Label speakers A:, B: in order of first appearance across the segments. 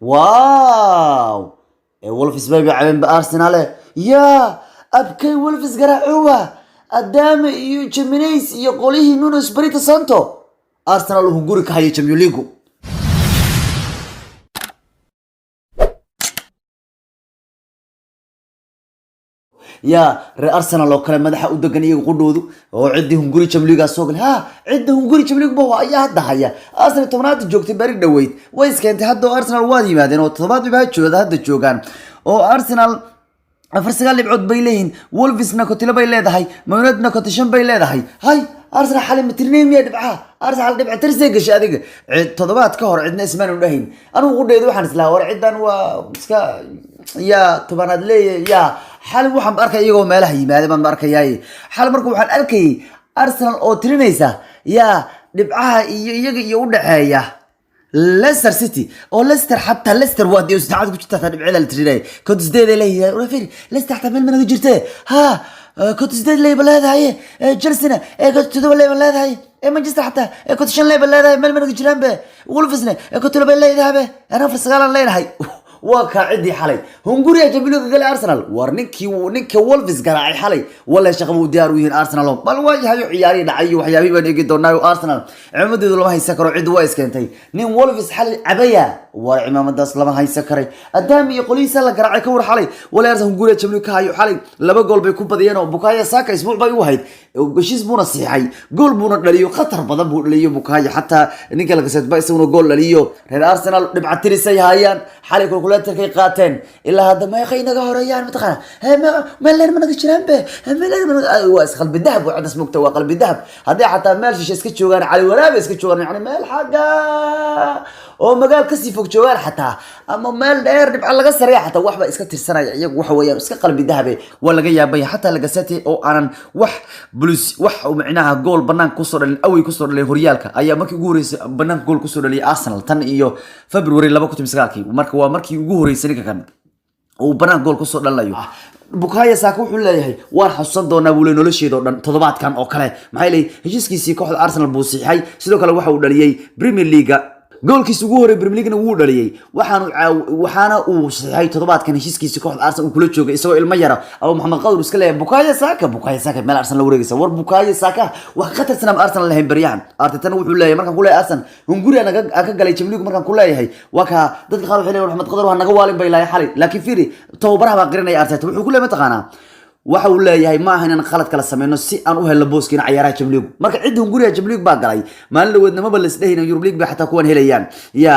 A: واو وولفز باي بيلعبين بارسنال يا ابكي وولفز قرعوها قدام جيمينيز يقوليه نونو سبريتو سانتو ارسنال هنغوري كهاي تشامبيون ليغو يا ارسنال لو كان مدحه u dagan iyagu qudhoodu oo cidi hunguri chamliga soo gal ha cidi hunguri chamliga baa ayaa hadda haya arsenal tobnaad joogtay bari dhaweyd way iskeentay hadda arsenal waad yimaadeen oo toddobaad baa jooda hadda joogan oo arsenal afar sagaal dhibcood bay leeyihiin wolvesna kotila bay leedahay maynadna kotishan bay leedahay hay arsenal xalay matirneemiya dhibcaha arsenal dhibca tirsay gashay adiga toddobaad ka hor cidna ismaan u dhahin anigu qudheedu waxaan islaa war cidan waa iska ya tobanaad leeyahay ya حال وحن أركي يجوا ماله يماذا ما أركي جاي حال مركو وحن أركي أرسنال أو ترينيسا يا نبعها يجي يودع يا ليستر سيتي أو ليستر حتى ليستر وادي يستعاد كنت تتابع على التريني كنت زديد ليه ولا فين ليستر حتى من جرته ها كنت زديد ليه بلاد هاي جلسنا كنت تدور ليه بلاد هاي مانشستر حتى كنت شن ليه بلاد هاي من جيران به وولفزنا كنت ليه بلاد هاي أنا في السجال الليل هاي وكعدي حالي هنغوريا جابلو قال ارسنال ورنكي وولفز قراعي حالي ولا شغبو دياروين ارسنال بل واجه عياري دعي وحيابي بان يجي دونايو ارسنال عمديدو لما هيسكرو عيد وايس كنتي نين وولفز حل عبايا وعمامداس لما هيسكري ادامي يقوليسا لا قراعي كور حالي ولا ارسنال هنغوريا جابلو كهايو حالي لبا جول باي كوبديان او بوكايا ساكا اسبوع باي وهيد غشيس بونا صيحي جول بونا دليو خطر بدن بو دليو بوكايا حتى نينكا لغسد باي سونو جول دليو رير ارسنال دبعتريسay hayaan xalay kulkuleetarkay qaateen ilaa hadda ma yaqeen naga horayaan mataqana meel leer managa jiraan be meel leer waa qalbi dahab waa cadas mugta waa qalbi dahab hadii xataa meel shisha iska joogan cali waraabe iska joogan yani meel xaga oo magaal ka sii fog joogan xataa ama meel dheer dibca laga sareeyo xataa waxba iska tirsanaya iyagu waxa weeyaan iska qalbi dahab waa laga yaabay xataa laga satay oo aanan wax blues wax oo macnaha gool banaan ku soo dhalin away ku soo dhalin horyaalka ayaa markii ugu horeysay banaan gool ku soo dhaliyay Arsenal tan iyo February 2019 marka waa markii ugu horeysay ninka kan oo banaan gool ku soo dhalayo Bukayo Saka wuxuu leeyahay waan xasuusan doonaa wuu nolosheedo dhan toddobaadkan oo kale maxay leeyahay heshiiskiisii kooxda Arsenal buu siixay sidoo kale waxa uu dhaliyay Premier League goolkiisa ugu horeeyay Premier League wuu dhaliyay waxaana uu saxay toddobaadkan heshiiskiisa kooxda Arsenal kula joogay isagoo ilmo yara oo Maxamed Qadir iska leeyahay Bukayo Saka meel Arsenal la wareegaysa war Bukayo Saka wax khatar sanam Arsenal lahayn baryahan Arteta wuxuu leeyahay markaan ku leeyahay Arsenal hunguri anaga ka galay Champions League markaan ku leeyahay waka dadka qaar waxay leeyahay Maxamed Qadir waa naga waalin bay ilaahay xalay laakiin fiiri towbaraha baa qirinay Arteta wuxuu ku leeyahay taqaana waxa uu leeyahay ma ahan in qalad kala sameeyno si aan u helo booskiina ciyaaraha Champions League marka cid hunguriga Champions League baa galay maalin dhaweedna ma bal isdheeyna Europe League ba xataa kuwan helayaan ya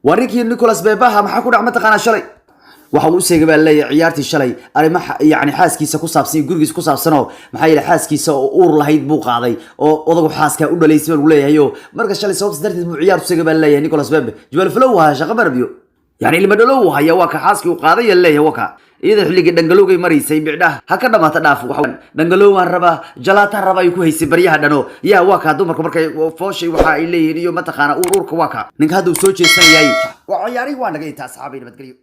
A: warikii Nicolas Bebaha maxaa ku dhacay taqaana shalay waxa uu sheegay baa leeyahay ciyaartii shalay arimaha yani xaaskiisa ku saabsan gurigiisa ku saabsan oo maxay ilaa xaaskiisa oo uur lahayd buu qaaday oo odagu xaaska u dhaleysay uu leeyahay marka shalay sababta darteed uu ciyaar u sheegay baa leeyahay Nicolas Bebe jabal flow waa shaqo barbiyo يعني اللي مدلو هيا واك حاسكي وقاضي اللي واك إذا حلقة دنقلوقي مريسي بعده هكذا ما تدافع وحوان دنقلو الربا جلات الربا يكون هيسي بريها دانو يا واك هادو مركا فوشي وحا إليه نيو متخانا أورورك واكا نك هادو سوچي سن ياي وعياري وانا قيتا أصحابي نبتقليو